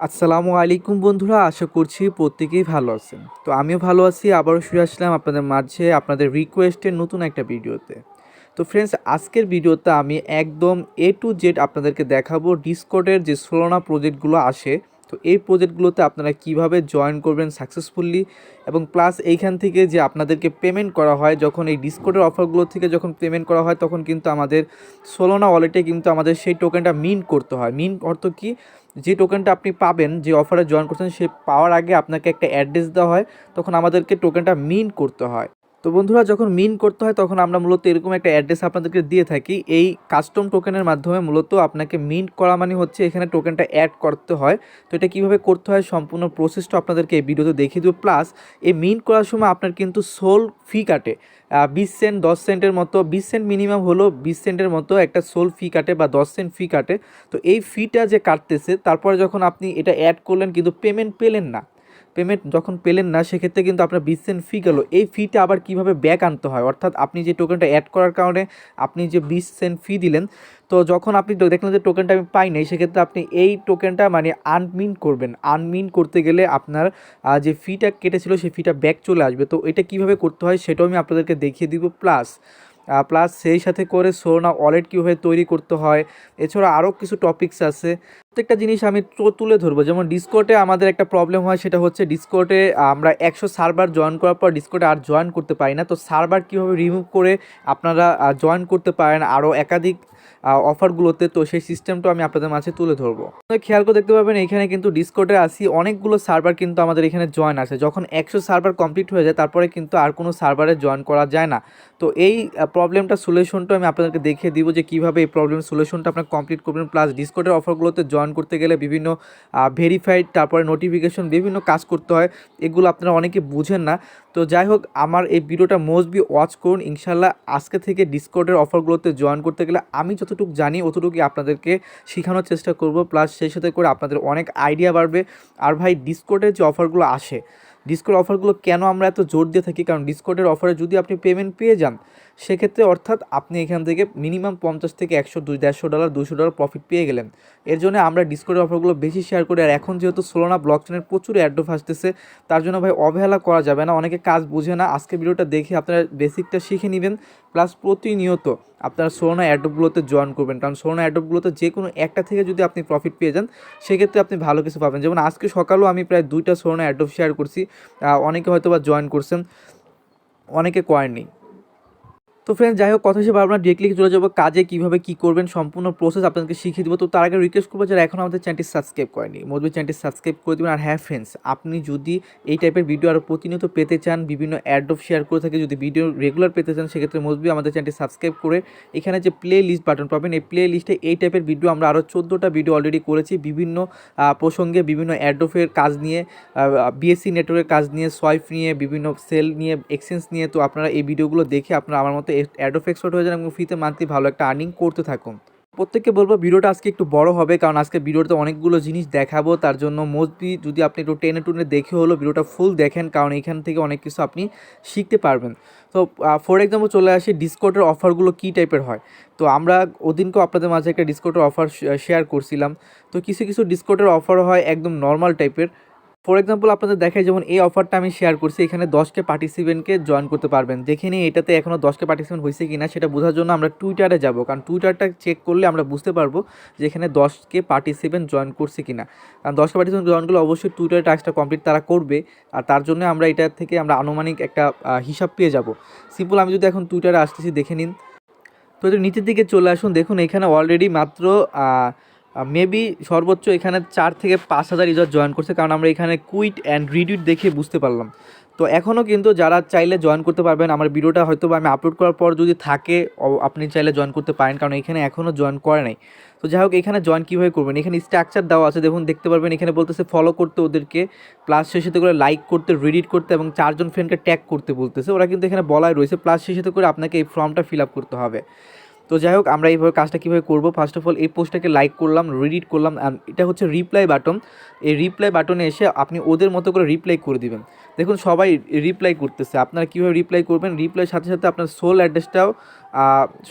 আসসালামু আলাইকুম বন্ধুরা, আশা করছি প্রত্যেকেই ভালো আছেন। তো আমিও ভালো আছি। আবারও ফিরে আসলাম আপনাদের মাঝে আপনাদের রিকোয়েস্টের নতুন একটা ভিডিওতে। তো ফ্রেন্ডস, আজকের ভিডিওতে আমি একদম এ টু জেড আপনাদেরকে দেখাবো ডিসকর্ডের যে সোলোনা প্রজেক্টগুলো আসে। তো এই প্রজেক্টগুলোতে আপনারা কিভাবে জয়েন করবেন সাকসেসফুলি, এবং প্লাস এইখান থেকে যে আপনাদেরকে পেমেন্ট করা হয়, যখন এই ডিসকর্ডের অফারগুলো থেকে যখন পেমেন্ট করা হয় তখন কিন্তু আমাদের সোলোনা ওয়ালেটে কিন্তু আমাদের সেই টোকেনটা মিন্ট করতে হয়। মিন্ট অর্থ কি, যে টোকেনটা আপনি পাবেন, যে অফারে জয়েন করছেন, সে পাওয়ার আগে আপনাকে একটা অ্যাড্রেস দেওয়া হয়, তখন আমাদেরকে টোকেনটা মিন্ট করতে হয়। তো বন্ধুরা, যখন মিন্ট করতে হয় তখন আমরা মূলত এরকম একটা অ্যাড্রেস আপনাদেরকে দিয়ে থাকি। এই কাস্টম টোকেনের মাধ্যমে মূলত আপনাকে মিন্ট করা মানে হচ্ছে এখানে টোকেনটা অ্যাড করতে হয়। তো এটা কীভাবে করতে হয় সম্পূর্ণ প্রসেসটা আপনাদেরকে এই ভিডিওতে দেখিয়ে দেবো। প্লাস এই মিন্ট করার সময় আপনার কিন্তু সোল ফি কাটে 20 সেন্ট, 10 সেন্টের মতো। 20 সেন্ট মিনিমাম হলো, 20 সেন্টের মতো একটা সোল ফি কাটে বা 10 সেন্ট ফি কাটে। তো এই ফিটা যে কাটতেছে, তারপরে যখন আপনি এটা অ্যাড করলেন কিন্তু পেমেন্ট পেলেন না, পেমেন্ট যখন পেলেন না সেক্ষেত্রে কিন্তু আপনার 20 সেন্ট ফি গেল। এই ফিটা আবার কিভাবে ব্যাক আনতে হয়, অর্থাৎ আপনি যে টোকেনটা অ্যাড করার কারণে আপনি যে 20 সেন্ট ফি দিলেন, তো যখন আপনি দেখলেন যে টোকেনটা আমি পাই নাই, সেক্ষেত্রে আপনি এই টোকেনটা মানে আনমিন্ট করবেন। আনমিন্ট করতে গেলে আপনার যে ফিটা কেটেছিল সেই ফিটা ব্যাক চলে আসবে। তো এটা কিভাবে করতে হয় সেটাও আমি আপনাদেরকে দেখিয়ে দিব। প্লাস সেই সাথে করে সোনা ওয়ালেট কীভাবে তৈরি করতে হয়, এছাড়া আরও কিছু টপিকস আছে। প্রত্যেকটা জিনিস আমি তুলে ধরবো। যেমন ডিসকর্ডে আমাদের একটা প্রবলেম হয়, সেটা হচ্ছে ডিসকর্ডে আমরা 100 সার্ভার জয়েন করার পর ডিসকর্ডে আর জয়েন করতে পারি না। তো সার্ভার কীভাবে রিমুভ করে আপনারা জয়েন করতে পারেন আরও একাধিক অফারগুলোতে, তো সেই সিস্টেমটা আমি আপনাদের মাঝে তুলে ধরবো। খেয়াল করে দেখতে পাবেন এখানে কিন্তু ডিসকর্ডে আসি অনেকগুলো সার্ভার কিন্তু আমাদের এখানে জয়েন আছে। যখন 100 সার্ভার কমপ্লিট হয়ে যায় তারপরে কিন্তু আর কোনো সার্ভারে জয়েন করা যায় না। তো এই প্রবলেমটা সলিউশনটা আমি আপনাদেরকে দেখিয়ে দিব যে কীভাবে এই প্রবলেম সলিউশনটা আপনার কমপ্লিট করবেন। প্লাস ডিসকর্ডের অফারগুলোতে জয়েন করতে গেলে বিভিন্ন ভেরিফাইড, তারপরে নোটিফিকেশন, বিভিন্ন কাজ করতে হয়। এগুলো আপনারা অনেকে বুঝেন না। তো যাই হোক, আমার এই ভিডিওটা মোস্ট বি ওয়াচ করুন। ইনশাল্লাহ আজকে থেকে ডিসকর্ডের অফারগুলোতে জয়েন করতে গেলে আমি যতটুকু জানি অতটুকুই আপনাদেরকে শেখানোর চেষ্টা করব। প্লাস সেই সাথে করে আপনাদের অনেক আইডিয়া বাড়বে। আর ভাই, ডিসকর্ডের যে অফারগুলো আসে, ডিসকর্ড অফারগুলো কেন আমরা এত জোর দিয়ে থাকি, কারণ ডিসকর্ডের অফারে যদি আপনি পেমেন্ট পেয়ে যান সেক্ষেত্রে, অর্থাৎ আপনি এখান থেকে মিনিমাম 50 থেকে 100, $150, $200 প্রফিট পেয়ে গেলেন। এর জন্য আমরা ডিসকর্ডের অফারগুলো বেশি শেয়ার করি। আর এখন যেহেতু সোলোনা ব্লকচেনের প্রচুর অ্যাড্রপ আসতেছে, তার জন্য ভাই অবহেলা করা যাবে না। অনেকে কাজ বুঝে না। আজকে ভিডিওটা দেখে আপনারা বেসিকটা শিখে নেবেন। প্লাস প্রতিনিয়ত আপনারা সোলোনা অ্যাড্রপগুলোতে জয়েন করবেন, কারণ সোলোনা অ্যাড্রপগুলোতে যে কোনো একটা থেকে যদি আপনি প্রফিট পেয়ে যান সেক্ষেত্রে আপনি ভালো কিছু পাবেন। যেমন আজকে সকালেও আমি প্রায় 2টা সোলোনা অ্যাড্রপ শেয়ার করছি। অনেকে হয়তো বা জয়েন করছেন, অনেকে করেননি। তো ফ্রেন্ড, যাই হোক, কথা হিসেবে আমরা ডিরেক্টলি চলে যাবো কাজে, কীভাবে কী করবেন সম্পূর্ণ প্রসেস আপনাদেরকে শিখিয়ে দেবো। তো তার আগে রিকোয়েস্ট করবো যারা এখন আমাদের চ্যানেলটি সাবস্ক্রাইব করেনি, মোবাইল চ্যানেলটি সাবস্ক্রাইব করে দেবেন। আর হ্যাঁ ফ্রেন্ডস, আপনি যদি এই টাইপের ভিডিও আরও প্রতিনিয়ত পেতে চান, বিভিন্ন অ্যাড্রপ শেয়ার করে থাকে, যদি ভিডিও রেগুলার পেতে চান, সেক্ষেত্রে মোস্টলি আমাদের চ্যানেলটি সাবস্ক্রাইব করে এখানে যে প্লে লিস্ট বাটন পাবেন, এই প্লে লিস্টে এই টাইপের ভিডিও আমরা আরও 14টা ভিডিও অলরেডি করেছি, বিভিন্ন প্রসঙ্গে, বিভিন্ন অ্যাড্রপের কাজ নিয়ে, বিএসসি নেটওয়ার্কের কাজ নিয়ে, সোয়াইপ নিয়ে, বিভিন্ন সেল নিয়ে, এক্সচেঞ্জ নিয়ে। তো আপনারা এই ভিডিওগুলো দেখে আপনারা আমার মতো অ্যাড্রপ এক্সপার্ট হয়ে যান এবং ফ্রিতে মান্থলি ভালো একটা আর্নিং করতে থাকুন। প্রত্যেককে বলবো ভিডিওটা আজকে একটু বড় হবে, কারণ আজকে ভিডিওতে অনেকগুলো জিনিস দেখাবো। তার জন্য মোস্টলি যদি আপনি একটু টেনে টুনে দেখে হলো ভিডিওটা ফুল দেখেন, কারণ এখান থেকে অনেক কিছু আপনি শিখতে পারবেন। তো ফর এক্সাম্পল চলে আসি ডিসকর্ডের অফারগুলো কী টাইপের হয়। তো আমরা ওদিনকেও আপনাদের মাঝে একটা ডিসকর্ডের অফার শেয়ার করছিলাম। তো কিছু কিছু ডিসকর্ডের অফার হয় একদম নর্মাল টাইপের। ফর এক্সাম্পল আপনাদের দেখাই, যেমন এই অফারটা আমি শেয়ার করছি, এখানে 10কে পার্টিসিপেন্টকে জয়েন করতে পারবেন। দেখে নিই এটাতে এখনও 10কে পার্টিসিপেন্ট হয়েছে কিনা, সেটা বোঝার জন্য আমরা টুইটারে যাব, কারণ টুইটারটা চেক করলে আমরা বুঝতে পারবো যে এখানে 10কে পার্টিসিপেন্ট জয়েন করছে কিনা। কারণ 10কে পার্টিসিপেন্ট জয়েন করলে অবশ্যই টুইটারের টাস্কটা কমপ্লিট তারা করবে, আর তার জন্য আমরা এটা থেকে আমরা আনুমানিক একটা হিসাব পেয়ে যাব। সিম্পল, আমি যদি এখন টুইটারে আসতেছি, দেখে নিন। তো এটা নিচের দিকে চলে আসুন, দেখুন এখানে অলরেডি মাত্র মেবি সর্বোচ্চ এখানে 4 থেকে 5 হাজার ইউজার জয়েন করছে, কারণ আমরা এখানে কুইট অ্যান্ড রিডিট দেখে বুঝতে পারলাম। তো এখনও কিন্তু যারা চাইলে জয়েন করতে পারবেন, আমার ভিডিওটা হয়তো বা আমি আপলোড করার পর যদি থাকে আপনি চাইলে জয়েন করতে পারেন, কারণ এখানে এখনও জয়েন করে নাই। তো যাই হোক, এখানে জয়েন কীভাবে করবেন, এখানে স্ট্রাকচার দেওয়া আছে, দেখুন দেখতে পারবেন। এখানে বলতেছে ফলো করতে ওদেরকে, প্লাস সেই সাথে করে লাইক করতে, রিডিট করতে এবং 4জন ফ্রেন্ডকে ট্যাগ করতে বলতেছে। ওরা কিন্তু এখানে বলাই রয়েছে। প্লাস সেই সাথে করে আপনাকে এই ফর্মটা ফিল আপ করতে হবে। তো তো যাই হোক, আমরা এইভাবে কাজটা কীভাবে করবো, ফার্স্ট অফ অল এই পোস্টটাকে লাইক করলাম, রিড করলাম, এটা হচ্ছে রিপ্লাই বাটন। এই রিপ্লাই বাটনে এসে আপনি ওদের মতো করে রিপ্লাই করে দিবেন। দেখুন সবাই রিপ্লাই করতেছে, আপনারা কীভাবে রিপ্লাই করবেন, রিপ্লাইয়ের সাথে সাথে আপনার সোল অ্যাড্রেসটাও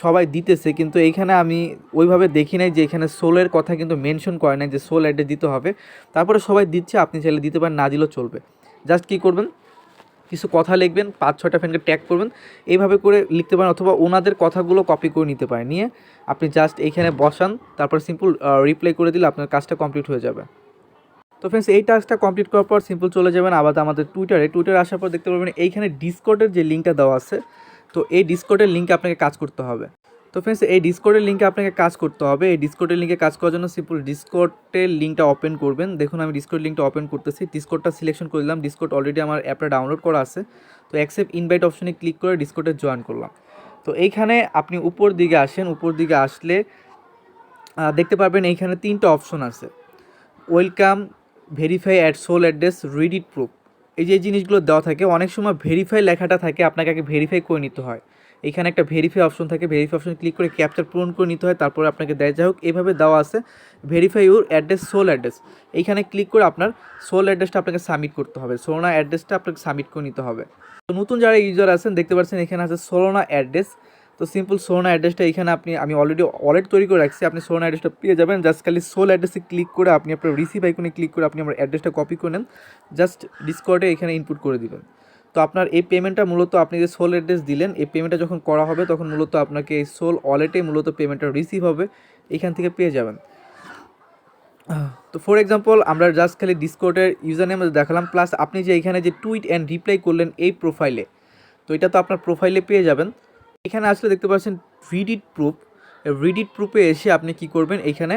সবাই দিতেছে, কিন্তু এইখানে আমি ওইভাবে দেখি নাই যে এখানে সোলের কথা কিন্তু মেনশন করে নাই যে সোল অ্যাড্রেস দিতে হবে। তারপরে সবাই দিচ্ছে, আপনি চাইলে দিতে পারেন, না দিলেও চলবে। জাস্ট কী করবেন, কিছু কথা লিখবেন, 5-6টা ফ্রেন্ডকে ট্যাগ করবেন, এইভাবে করে লিখতে পারেন, অথবা ওনাদের কথাগুলো কপি করে নিতে পারেন, নিয়ে আপনি জাস্ট এইখানে বসান, তারপর সিম্পল রিপ্লাই করে দিলে আপনার কাজটা কমপ্লিট হয়ে যাবে। তো ফ্রেন্ডস, এই টাস্কটা কমপ্লিট করার পর সিম্পল চলে যাবেন আবার আমাদের টুইটারে আসার পর দেখতে পারবেন এইখানে ডিসকর্ডের যে লিঙ্কটা দেওয়া আছে, তো এই ডিসকর্ডের লিঙ্কে আপনাকে কাজ করতে হবে। তো ফ্রেন্ডস, এই ডিসকর্ডের লিঙ্কে আপনাকে কাজ করতে হবে। এই ডিসকর্ডের লিঙ্কে কাজ করার জন্য সিম্পল ডিসকর্ডের লিঙ্কটা ওপেন করবেন। দেখুন আমি ডিসকর্ড লিঙ্কটা ওপেন করতেছি, ডিসকর্ডটা সিলেকশন করে দিলাম। ডিসকর্ড অলরেডি আমার অ্যাপটা ডাউনলোড করা আছে, তো অ্যাকসেপ্ট ইনভাইট অপশনে ক্লিক করে ডিসকর্ডে জয়েন করলাম। তো এইখানে আপনি উপর দিকে আসেন, উপর দিকে আসলে দেখতে পারবেন এইখানে 3টা অপশন আছে, welcome, verify at sole address, read it proof. এই যে জিনিসগুলো দেওয়া থাকে, অনেক সময় ভেরিফাই লেখাটা থাকে, আপনাকে আগে ভেরিফাই করে নিতে হয়। এখানে একটা ভেরিফাই অপশন থাকে, ভেরিফাই অপশন ক্লিক করে ক্যাপচার পূরণ করে নিতে হয়, তারপরে আপনাকে দেয়। যাই হোক, এইভাবে দেওয়া আছে verify your address, sole address. এইখানে ক্লিক করে আপনার সোল অ্যাড্রেসটা আপনাকে সাবমিট করতে হবে, সোলনা অ্যাড্রেসটা আপনাকে সাবমিট করে নিতে হবে। তো নতুন যারা ইউজার আছেন দেখতে পাচ্ছেন এখানে আছে সোলনা অ্যাড্রেস। তো সিম্পল সোলনা অ্যাড্রেসটা এখানে আমি অলরেডি ওয়ালেট তৈরি করে রাখছি, আপনি সোলনা অ্যাড্রেসটা পেয়ে যাবেন। জাস্ট খালি সোল অ্যাড্রেসে ক্লিক করে আপনি আপনার রিসিভ আইকনে ক্লিক করে আপনি আমার অ্যাড্রেসটা কপি করে নেন, জাস্ট ডিসকর্ডে এখানে ইনপুট করে দিবেন। তো আপনার এই পেমেন্টটা মূলত আপনি যে সোল অ্যাড্রেস দিলেন, এই পেমেন্টটা যখন করা হবে তখন মূলত আপনাকে এই সোল ওয়ালেটে মূলত পেমেন্টটা রিসিভ হবে, এখান থেকে পেয়ে যাবেন। তো ফর এক্সাম্পল আমরা জাস্ট খালি ডিসকর্ডের ইউজার নেম দেখালাম, প্লাস আপনি যে এখানে যে টুইট অ্যান্ড রিপ্লাই করলেন এই প্রোফাইলে, তো এটা তো আপনার প্রোফাইলে পেয়ে যাবেন। এখানে আসলে দেখতে পাচ্ছেন রিডিট প্রুফ, রিডিট প্রুফে এসে আপনি কি করবেন, এইখানে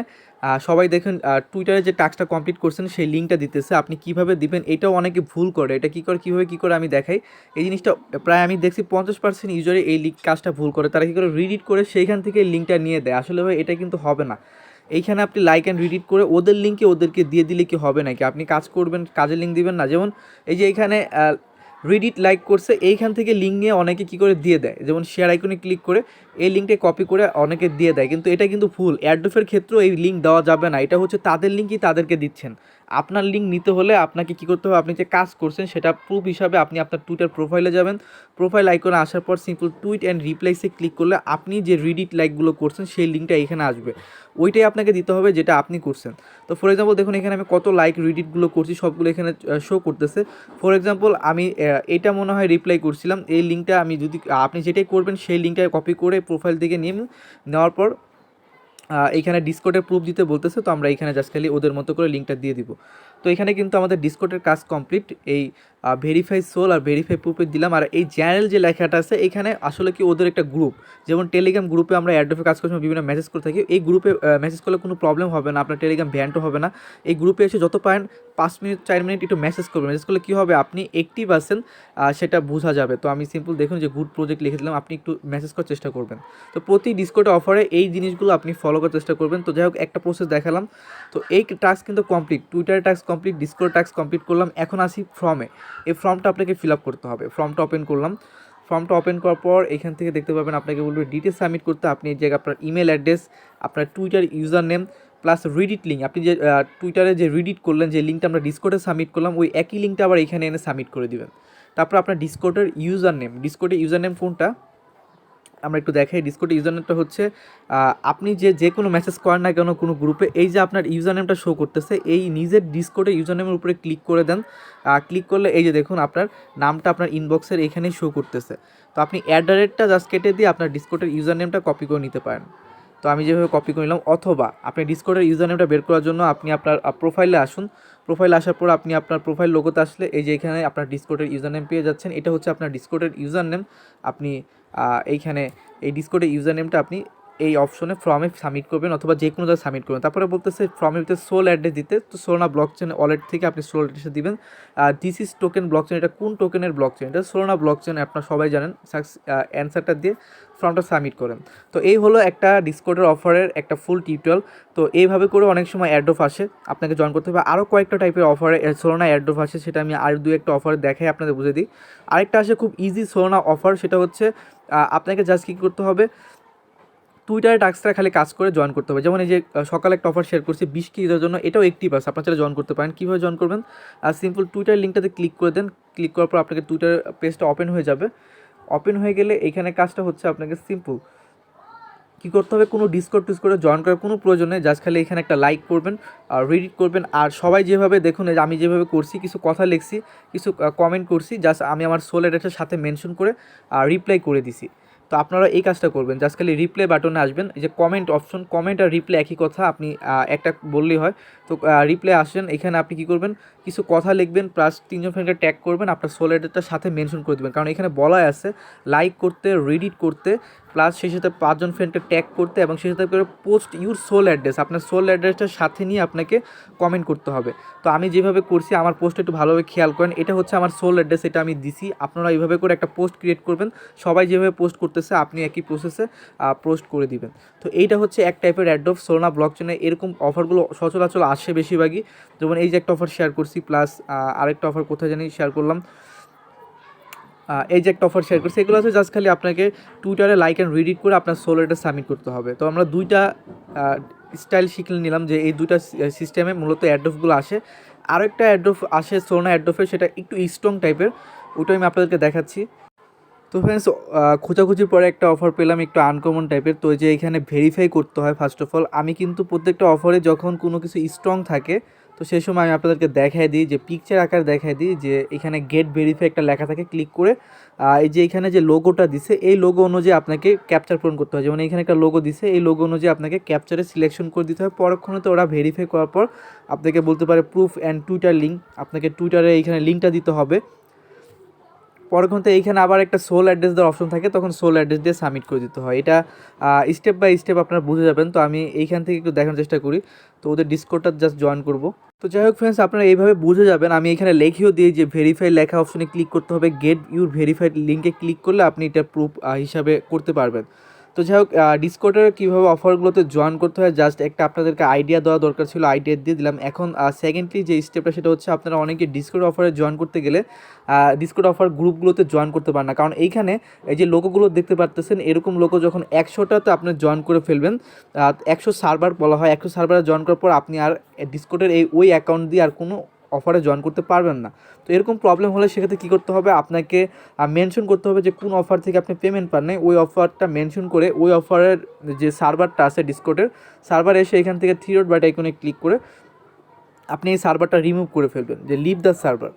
সবাই দেখেন টুইটারে যে টাস্কটা কমপ্লিট করছেন সেই লিঙ্কটা দিতেছে, আপনি কিভাবে দিবেন এটাও অনেকে ভুল করে। এটা কীভাবে আমি দেখাই, এই জিনিসটা প্রায় আমি দেখছি 50% ইউজারে এই লিঙ্ক কাজটা ভুল করে। তারা কী করে, রিডিট করে সেইখান থেকে লিঙ্কটা নিয়ে দেয়। আসলে ভাই এটা কিন্তু হবে না। এইখানে আপনি লাইক অ্যান্ড রিডিট করে ওদের লিঙ্কে ওদেরকে দিয়ে দিলে কি হবে নাকি? আপনি কাজ করবেন, কাজের লিঙ্ক দিবেন না। যেমন এই যে এইখানে রিডিট লাইক করছে, এইখান থেকে লিঙ্ক নিয়ে অনেকে কী করে দিয়ে দেয়, যেমন শেয়ার আইকনে ক্লিক করে এই লিঙ্কটা কপি করে অনেকে দিয়ে দেয়, কিন্তু এটা কিন্তু ভুল। অ্যাড্রফের ক্ষেত্রেও এই লিঙ্ক দেওয়া যাবে না, এটা হচ্ছে তাদের লিঙ্কই তাদেরকে দিচ্ছেন। আপনার লিঙ্ক নিতে হলে আপনাকে কী করতে হবে, আপনি যে কাজ করছেন সেটা প্রুফ হিসাবে আপনি আপনার টুইটার প্রোফাইলে যাবেন, প্রোফাইল আইকনে আসার পর সিম্পল টুইট অ্যান্ড রিপ্লাইসে ক্লিক করলে আপনি যে রিডিট লাইকগুলো করছেন সেই লিঙ্কটা এখানে আসবে, ওইটাই আপনাকে দিতে হবে যেটা আপনি করছেন। তো ফর এক্সাম্পল দেখুন এখানে আমি কত লাইক রিডিটগুলো করছি সবগুলো এখানে শো করতেছে। ফর এক্সাম্পল আমি এটা মনে হয় রিপ্লাই করছিলাম, এই লিঙ্কটা আমি যদি আপনি যেটাই করবেন সেই লিঙ্কটা কপি করে প্রোফাইল থেকে নেওয়ার পর এইখানে ডিসকর্ডের প্রুফ দিতে বলতেছে, তো আমরা এখানে জাস্ট খালি ওদের মতো করে লিঙ্কটা দিয়ে দিব। তো এখানে কিন্তু আমাদের ডিসকর্ডের কাজ কমপ্লিট। এই ভেরিফাই সোল আর ভেরিফাই প্রুফে দিলাম। আর এই চ্যানেল যে লেখাটা আছে এখানে আসলে কি ওদের একটা গ্রুপ, যেমন টেলিগ্রাম গ্রুপে আমরা অ্যাড্রফে কাজ করার সময় বিভিন্ন মেসেজ করে থাকি, এই গ্রুপে মেসেজ করলে কোনো প্রবলেম হবে না, আপনার টেলিগ্রাম ব্যান্ডও হবে না। এই গ্রুপে এসে যত পারেন 5 মিনিট 4 মিনিট একটু মেসেজ করবেন, মেসেজ করলে কী হবে, আপনি অ্যাক্টিভ আছেন সেটা বোঝা যাবে। তো আমি সিম্পল দেখুন যে গুড প্রজেক্ট লিখে দিলাম, আপনি একটু মেসেজ করার চেষ্টা করবেন। তো প্রতি ডিসকর্ডে অফারে এই জিনিসগুলো আপনি ফলো করার চেষ্টা করবেন। তো যাই হোক, একটা প্রসেস দেখালাম। তো এই টাস্ক কিন্তু complete, Twitter task complete, Discord task complete করলাম। এখন আসি ফর্মে, এই ফর্মটা আপনাকে ফিল আপ করতে হবে। ফর্মটা ওপেন করলাম, ফর্মটা ওপেন করার পর এখান থেকে দেখতে পাবেন আপনাকে বলবে ডিটেলস সাবমিট করতে। আপনি এই জায়গায় আপনার ইমেল অ্যাড্রেস, আপনার Twitter user name plus রিডিট link, আপনি যে টুইটারে যে রিডিট করলেন, যে লিঙ্কটা আমরা ডিসকর্ডে সাবমিট করলাম, ওই একই লিঙ্কটা আবার এখানে এনে সাবমিট করে দিবেন। তারপর আপনার ডিসকর্ডের ইউজার নেম কোনটা আমরা একটু দেখাই। ডিসকর্ডের ইউজার নেমটা হচ্ছে আপনি যে কোনো মেসেজ করেন না কেন কোনো গ্রুপে, এই যে আপনার ইউজার নেমটা শো করতেছে, এই নিজের ডিসকর্ডের ইউজার নেমের উপরে ক্লিক করে দেন। ক্লিক করলে এই যে দেখুন আপনার নামটা আপনার ইনবক্সের এখানেই শো করতেছে। তো আপনি অ্যাডারেটটা জাস্ট কেটে দিয়ে আপনার ডিসকর্ডের ইউজার নেমটা কপি করে নিতে পারেন। তো আমি যেভাবে কপি করে নিলাম, অথবা আপনি ডিসকর্ডের ইউজার নেমটা বের করার জন্য আপনি আপনার প্রোফাইলে আসুন। প্রোফাইলে আসার পর আপনি আপনার প্রোফাইল লোগোতে আসলে এই যে এখানে আপনার ডিসকর্ডের ইউজার নেম পেয়ে যাচ্ছেন, এটা হচ্ছে আপনার ডিসকর্ডের ইউজার নেম। আপনি এইখানে এই ডিসকর্ডের ইউজার নেমটা আপনি এই অপশনে ফর্মে সাবমিট করবেন, অথবা যে কোনো জায়গায় সাবমিট করবেন। তারপরে বলতেছে ফর্মের ভিতরে সোল অ্যাড্রেস দিতে, তো সোলনা ব্লকচেন ওয়ালেট থেকে আপনি সোল অ্যাড্রেসে দিবেন। দিস ইজ টোকেন ব্লকচেন, এটা কোন টোকেনের ব্লকচেন, এটা সোলনা ব্লকচেন, আপনারা সবাই জানেন। অ্যান্সারটা দিয়ে ফর্মটা সাবমিট করেন। তো এই হলো একটা ডিসকর্ডের অফারের একটা ফুল টিউটোরিয়াল। তো এইভাবে করে অনেক সময় অ্যাড্রফ আসে, আপনাকে জয়েন করতে হবে। আরও কয়েকটা টাইপের অফারে সোলনা অ্যাড্রফ আসে, সেটা আমি আর দু একটা অফার দেখাই আপনাদের বুঝে দিই। আরেকটা আসে খুব ইজি সোলনা অফার, সেটা হচ্ছে আপনাকে জাস্ট কী করতে হবে, টুইটারে টাস্কটা খালি কাজ করে জয়েন করতে হবে। যেমন এই যে সকালে একটা অফার শেয়ার করছি 20 কেজির জন্য, এটাও একটিভ আছে, আপনার চাইলে জয়েন করতে পারেন। কীভাবে জয়েন করবেন? আর সিম্পল টুইটার লিঙ্কটাতে ক্লিক করে দেন। ক্লিক করার পর আপনাকে টুইটার পেজটা ওপেন হয়ে যাবে। ওপেন হয়ে গেলে এখানে কাজটা হচ্ছে আপনাকে সিম্পল কী করতে হবে, কোনো ডিসকর্ডে জয়েন করার কোনো প্রয়োজন নেই। জাস্ট খালি এখানে একটা লাইক করবেন আর রিডিট করবেন। আর সবাই যেভাবে দেখুন, এই যে আমি যেভাবে করছি, কিছু কথা লিখছি, কিছু কমেন্ট করছি, জাস্ট আমি আমার সোল অ্যাড্রেসের সাথে মেনশন করে রিপ্লাই করে দিছি। তো আপনারা এই কাজটা করবেন, জাস্ট খালি রিপ্লাই বাটনে আসবেন, এই যে কমেন্ট অপশন, কমেন্ট আর রিপ্লাই একই কথা, আপনি একটা বললেই হয়। তো রিপ্লাই আসেন, এখানে আপনি কী করবেন, কিছু কথা লিখবেন প্লাস 3জন ফ্রেন্ডকে ট্যাগ করবেন, আপনার সোল অ্যাড্রেসটার সাথে মেনশন করে দেবেন। কারণ এখানে বলাই আছে লাইক করতে, রিডিট করতে, প্লাস সেই সাথে 5জন ফ্রেন্ডকে ট্যাগ করতে, এবং সেই সাথে করে পোস্ট ইউর সোল অ্যাড্রেস, আপনার সোল অ্যাড্রেসটার সাথে নিয়ে আপনাকে কমেন্ট করতে হবে। তো আমি যেভাবে করছি, আমার পোস্টটা একটু ভালোভাবে খেয়াল করেন, এটা হচ্ছে আমার সোল অ্যাড্রেস, এটা আমি দিছি। আপনারা এইভাবে করে একটা পোস্ট ক্রিয়েট করবেন, সবাই যেভাবে পোস্ট করতেছে আপনি একই প্রসেসে পোস্ট করে দিবেন। তো এইটা হচ্ছে এক টাইপের অ্যাড্রপ সোলনা ব্লকচেনে। এরকম অফারগুলো সচরাচর আসে বেশিরভাগই। যেমন এই যে একটা অফার শেয়ার করছি, প্লাস আরেকটা অফার কোথায় জানি শেয়ার করলাম, এই যে একটা অফার শেয়ার করছি, এগুলো হচ্ছে জাস্ট খালি আপনাকে টুইটারে লাইক অ্যান্ড রিডিট করে আপনার সোল অ্যাড্রেস সাবমিট করতে হবে। তো আমরা দুইটা স্টাইল শিখে নিলাম যে এই দুইটা সিস্টেমে মূলত অ্যাড্রপগুলো আসে। আরও একটা অ্যাড্রপ আসে সোলনা অ্যাড্রপের, সেটা একটু স্ট্রং টাইপের, ওইটাই আমি আপনাদেরকে দেখাচ্ছি। তো ফ্রেন্ডস, খোঁজাখুঁজির পরে একটা অফার পেলাম একটু আনকমন টাইপের। তো যে এখানে ভেরিফাই করতে হয় ফার্স্ট অফ অল। আমি কিন্তু প্রত্যেকটা অফারে যখন কোনো কিছু স্ট্রং থাকে, তো সেই সময় আমি আপনাদেরকে দেখাই দিই, যে পিকচার আকারে দেখাই দিই, যে এখানে গেট ভেরিফাই একটা লেখা থাকে, ক্লিক করে এই যে এখানে যে লোগোটা দিছে, এই লোগো অনুযায়ী আপনাকে ক্যাপচার পূরণ করতে হয়। যেমন এখানে একটা লোগো দিছে, এই লোগো অনুযায়ী আপনাকে ক্যাপচারে সিলেকশন করে দিতে হয়। পরক্ষণে ওরা ভেরিফাই করার পর আপনাকে বলতে পারে প্রুফ অ্যান্ড টুইটার লিঙ্ক, আপনাকে টুইটারে এইখানে লিঙ্কটা দিতে হবে। পরক্ষণে এইখানে আবার একটা সোল অ্যাড্রেস দেওয়ার অপশন থাকে, তখন সোল অ্যাড্রেস দিয়ে সাবমিট করে দিতে হয়। এটা স্টেপ বাই স্টেপ আপনারা বুঝে যাবেন। তো আমি এইখান থেকে একটু দেখানোর চেষ্টা করি। তো ওদের ডিসকর্ডটা জাস্ট জয়েন করব। তো যাই হোক ফ্রেন্ডস, আপনারা এইভাবে বুঝে যাবেন। আমি এখানে লেখেও দিই যে ভেরিফাই লেখা অপশনে ক্লিক করতে হবে, গেট ইউর ভেরিফাইড লিঙ্কে ক্লিক করলে আপনি এটা প্রুফ হিসাবে করতে পারবেন। তো যাই হোক, ডিসকর্ডের কীভাবে অফারগুলোতে জয়েন করতে হয় জাস্ট একটা আপনাদেরকে আইডিয়া দেওয়া দরকার ছিল, আইডিয়া দিয়ে দিলাম। এখন সেকেন্ডলি যে স্টেপটা, সেটা হচ্ছে আপনারা অনেকে ডিসকর্ড অফারে জয়েন করতে গেলে ডিসকর্ড অফার গ্রুপগুলোতে জয়েন করতে পারেন না। কারণ এইখানে এই যে লোগোগুলো দেখতে পারতেছেন, এরকম লোগো যখন 100টাতে আপনি জয়েন করে ফেলবেন, 100 সার্ভার বলা হয়, 100 সার্ভারে জয়েন করার পর আপনি আর ডিসকর্ডের ওই অ্যাকাউন্ট দিয়ে আর কোনো অফারে জয়েন করতে পারবেন না। তো এরকম প্রবলেম হলে সেক্ষেত্রে কী করতে হবে, আপনাকে মেনশন করতে হবে যে কোন অফার থেকে আপনি পেমেন্ট পান নাই, ওই অফারটা মেনশন করে ওই অফারের যে সার্ভারটা আছে ডিসকর্ডের সার্ভার, এসে এখান থেকে থ্রি ডট বাট আইকনে ক্লিক করে আপনি এই সার্ভারটা রিমুভ করে ফেলবেন, যে লিভ দ্য সার্ভার।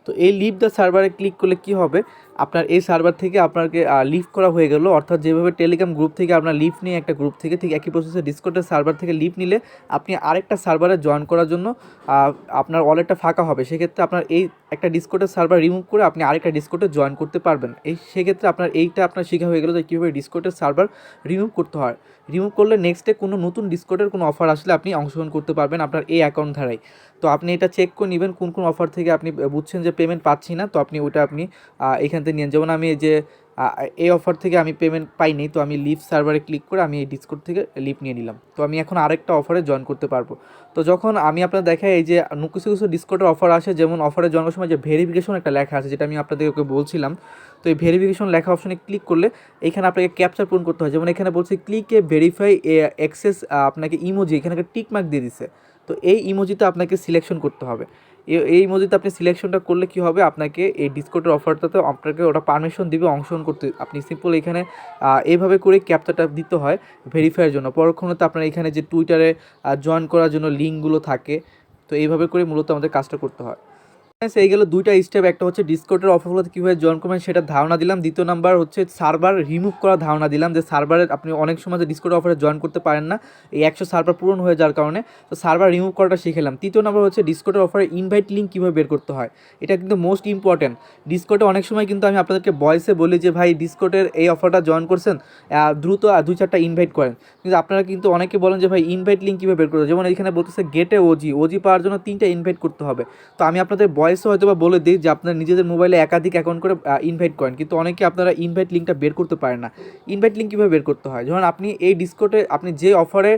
তো এই লিভ দ্য সার্ভারে ক্লিক করলে কি হবে, আপনার এই সার্ভার থেকে আপনাকে লিভ করা হয়ে গেল। অর্থাৎ যেভাবে টেলিগ্রাম গ্রুপ থেকে আপনার লিভ নিয়ে একটা গ্রুপ থেকে, ঠিক একই প্রসেসে ডিসকর্ডের সার্ভার থেকে লিভ নিলে আপনি আরেকটা সার্ভারে জয়েন করার জন্য আপনার ওয়ালেটটা ফাঁকা হবে। সেক্ষেত্রে আপনার এই একটা ডিসকর্ডের সার্ভার রিমুভ করে আপনি আরেকটা ডিসকর্ডে জয়েন করতে পারবেন। সেক্ষেত্রে আপনার শেখা হয়ে গেল যে কীভাবে ডিসকর্ডের সার্ভার রিমুভ করতে হয়। রিমুভ করলে নেক্সটে কোনো নতুন ডিসকর্ডের কোনো অফার আসলে আপনি অংশগ্রহণ করতে পারবেন আপনার এই অ্যাকাউন্ট ধারাই। তো আপনি এটা চেক করে নেবেন কোন কোন অফার থেকে আপনি বুঝছেন যে পেমেন্ট পাচ্ছি না, তো আপনি ওটা এখান থেকে নিন। যেমন আমি এই যে এই অফার থেকে আমি পেমেন্ট পাইনি, তো আমি লিভ সার্ভারে ক্লিক করে আমি এই ডিসকর্ড থেকে লিভ নিয়ে নিলাম। তো আমি এখন আরেকটা অফারে জয়েন করতে পারবো। তো যখন আমি আপনার দেখাই এই যে কিছু কিছু ডিসকর্ডের অফার আসে, যেমন অফারে জয়েন করার সময় যে ভেরিফিকেশন একটা লেখা আছে, যেটা আমি আপনাদেরকে বলছিলাম। তো এই ভেরিফিকেশন লেখা অপশনে ক্লিক করলে এখানে আপনাকে ক্যাপচার পূরণ করতে হয়। যেমন এখানে বলছে ক্লিকে ভেরিফাই অ্যাক্সেস, আপনাকে ইমোজি এখানে একটা টিক মার্ক দিয়ে দিছে। তো এই ইমোজিতে আপনাকে সিলেকশন করতে হবে। এই ইমোজিতে আপনি সিলেকশনটা করলে কি হবে, আপনাকে এই ডিসকর্ডের অফারটাতে আপনাকে ওটা পারমিশন দিবে অংশগ্রহণ করতে। আপনি সিম্পল এখানে এইভাবে করে ক্যাপচারটা দিতে হয় ভেরিফাইয়ের জন্য। পরক্ষণে আপনার এখানে যে টুইটারে জয়েন করার জন্য লিঙ্কগুলো থাকে, তো এইভাবে করে মূলত আমাদের কাজটা করতে হয়। এই গেল দুইটা স্টেপ, একটা হচ্ছে ডিসকর্ডের অফারগুলোতে কীভাবে জয়েন করবেন সেটা ধারণা দিলাম। দ্বিতীয় নাম্বার হচ্ছে সার্ভার রিমুভ করার ধারণা দিলাম, যে সার্ভারের আপনি অনেক সময় যে ডিসকর্ড অফারে জয়েন করতে পারেন না, এই 100 সার্ভার পূরণ হয়ে যাওয়ার কারণে, তো সার্ভার রিমুভ করাটা শিখেলাম। তৃতীয় নাম্বার হচ্ছে ডিসকর্ডের অফারে ইনভাইট লিঙ্ক কীভাবে বের করতে হয়, এটা কিন্তু মোস্ট ইম্পর্টেন্ট। ডিসকর্ডে অনেক সময় কিন্তু আমি আপনাদেরকে ভয়েসে বলি যে ভাই ডিসকর্ডের এই অফারটা জয়েন করছেন, দ্রুত 2-4টা ইনভাইট করেন, কিন্তু আপনারা কিন্তু অনেকে বলেন যে ভাই ইনভাইট লিঙ্ক কীভাবে বের করতে হয়। যেমন এখানে বলতেছে গেটে ওজি পাওয়ার জন্য 3টা ইনভাইট করতে হবে। তো আমি আপনাদের ভয়েসে হয়তো বা বলে দিই যে আপনার নিজেদের মোবাইলে একাধিক অ্যাকাউন্ট করে ইনভাইট করেন, কিন্তু অনেকে আপনারা ইনভাইট লিঙ্কটা বের করতে পারেন না। ইনভাইট লিঙ্ক কীভাবে বের করতে হয়, ধরুন আপনি এই ডিসকর্ডে আপনি যে অফারে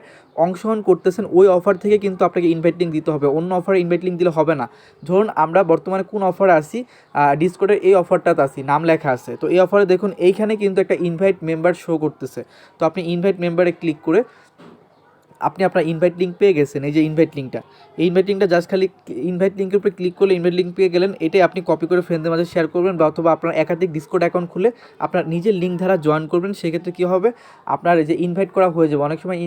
অংশগ্রহণ করতেছেন ওই অফার থেকে কিন্তু আপনাকে ইনভাইট লিঙ্ক দিতে হবে, অন্য অফারে ইনভাইট লিঙ্ক দিলে হবে না। ধরুন আমরা বর্তমানে কোন অফারে আসি, ডিসকর্ডের এই অফারটাতে আসি, নাম লেখা আছে, তো এই অফারে দেখুন এইখানে কিন্তু একটা ইনভাইট মেম্বার শো করতেছে। তো আপনি ইনভাইট মেম্বারে ক্লিক করে আপনি আপনার ইনভাইট লিঙ্ক পেয়ে গেছেন। এই যে ইনভাইট লিঙ্কটা, এই ইনভাইট লিঙ্কটা জাস্ট খালি ইনভাইট লিঙ্কের উপরে ক্লিক করলে ইনভাইট লিঙ্ক পেয়ে গেলেন। এটাই আপনি কপি করে ফ্রেন্ডদের মাঝে শেয়ার করবেন, বা অথবা আপনার একাধিক ডিসকর্ড অ্যাকাউন্ট খুলে আপনার নিজের লিঙ্ক দ্বারা জয়েন করবেন। সেক্ষেত্রে কী হবে, আপনার এই যে ইনভাইট করা হয়ে যাবে। অনেক সময়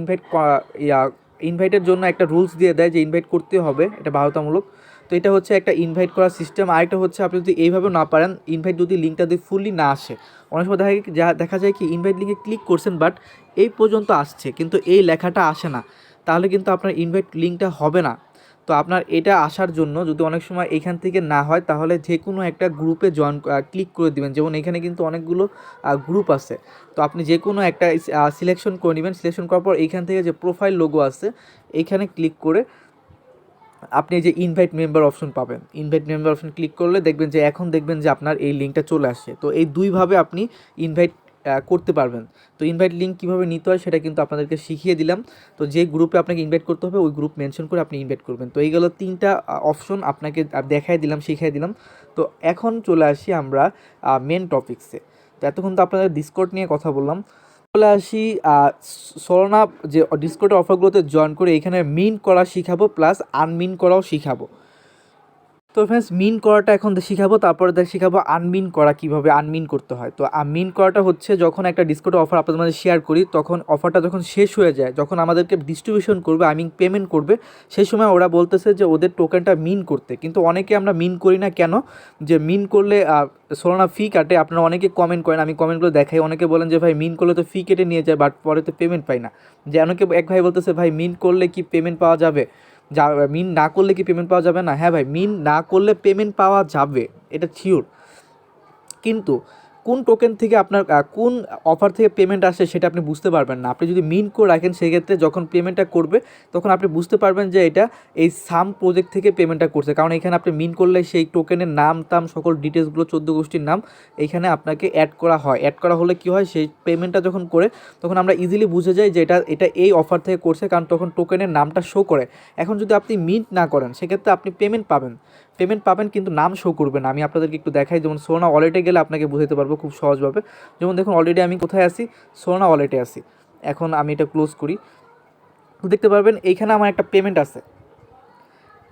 ইনভাইটের জন্য একটা রুলস দিয়ে দেয় যে ইনভাইট করতে হবে, এটা বাধ্যতামূলক। তো এটা হচ্ছে একটা ইনভাইট করার সিস্টেম। আরেকটা হচ্ছে আপনি যদি এইভাবে না পারেন, ইনভাইট যদি লিঙ্কটা যদি ফুললি না আসে, অনেক সময় দেখা যায় কি ইনভাইট লিঙ্কে ক্লিক করছেন বাট এই পর্যন্ত আসছে কিন্তু এই লেখাটা আসে না, তাহলে কিন্তু আপনার ইনভাইট লিঙ্কটা হবে না। তো আপনার এটা আসার জন্য যদি অনেক সময় এইখান থেকে না হয়, তাহলে যে কোনো একটা গ্রুপে ক্লিক করে দিবেন। যেমন এখানে কিন্তু অনেকগুলো গ্রুপ আছে, তো আপনি যে কোনো একটা সিলেকশন করে নেবেন। সিলেকশন করার পর এইখান থেকে যে প্রোফাইল লোগো আছে এইখানে ক্লিক করে আপনি যে ইনভাইট মেম্বার অপশন পাবেন, ইনভাইট মেম্বার অপশন ক্লিক করলে দেখবেন যে এখন দেখবেন যে আপনার এই লিঙ্কটা চলে আসে। তো এই দুইভাবে আপনি ইনভাইট করতে পারবেন। তো ইনভাইট লিঙ্ক কীভাবে নিতে হয় সেটা কিন্তু আপনাদেরকে শিখিয়ে দিলাম। তো যে গ্রুপে আপনাকে ইনভাইট করতে হবে ওই গ্রুপ মেনশন করে আপনি ইনভাইট করবেন। তো এইগুলো 3টা অপশন আপনাকে দেখাই দিলাম, শিখিয়ে দিলাম। তো এখন চলে আসি আমরা মেন টপিক্সে। তো এতক্ষণ তো আপনাদের ডিসকর্ড নিয়ে কথা বললাম, চলে আসি সলোনা যে ডিসকর্ডের অফারগুলোতে জয়েন করে এখানে মিন করা শিখাবো, প্লাস আনমিন করাও শিখাবো। তো ফ্রেন্ডস, মিন করাটা এখন শিখাবো, তারপরে শিখাবো আনমিন করা, কীভাবে আনমিন করতে হয়। তো মিন করাটা হচ্ছে যখন একটা ডিসকর্ডের অফার আপনাদের মাঝে শেয়ার করি, তখন অফারটা যখন শেষ হয়ে যায়, যখন আমাদেরকে ডিস্ট্রিবিউশন করবে, পেমেন্ট করবে, সেই সময় ওরা বলতেছে যে ওদের টোকেনটা মিন করতে। কিন্তু অনেকে আমরা মিন করি না কেন, যে মিন করলে সলোনা ফি কাটে। আপনারা অনেকে কমেন্ট করেন, আমি কমেন্টগুলো দেখাই। অনেকে বলেন যে ভাই মিন করলে তো ফি কেটে নিয়ে যায়, বাট পরে তো পেমেন্ট পাই না। যে অনেকে এক ভাই বলতেছে ভাই মিন করলে কি পেমেন্ট পাওয়া যাবে, মিন না করলে কি পেমেন্ট পাওয়া যাবে না? হ্যাঁ ভাই, মিন না করলে পেমেন্ট পাওয়া যাবে, এটা শিওর। কিন্তু কোন টোকেন থেকে আপনার কোন অফার থেকে পেমেন্ট আসে সেটা আপনি বুঝতে পারবেন না। আপনি যদি মিন করে রাখেন, সেক্ষেত্রে যখন পেমেন্টটা করবে তখন আপনি বুঝতে পারবেন যে এটা এই সাম প্রজেক্ট থেকে পেমেন্টটা করছে। কারণ এখানে আপনি মিন করলে সেই টোকেনের নাম টাম সকল ডিটেলসগুলো 14 গোষ্ঠীর নাম এইখানে আপনাকে অ্যাড করা হয়। অ্যাড করা হলে কি হয়, সেই পেমেন্টটা যখন করে তখন আমরা ইজিলি বুঝে যাই যে এটা এই অফার থেকে করছে, কারণ তখন টোকেনের নামটা শো করে। এখন যদি আপনি মিন্ট না করেন, সেক্ষেত্রে আপনি পেমেন্ট পাবেন কিন্তু নাম শো করবে না। আমি আপনাদেরকে একটু দেখাই, যেমন সোনা ওয়ালেটে গেলে আপনাকে বুঝাতে পারবো খুব সহজভাবে। যেমন দেখুন অলরেডি আমি কোথায় আছি, সোনা ওয়ালেটে আছি। এখন আমি এটা ক্লোজ করি, তো দেখতে পারবেন এইখানে আমার একটা পেমেন্ট আছে,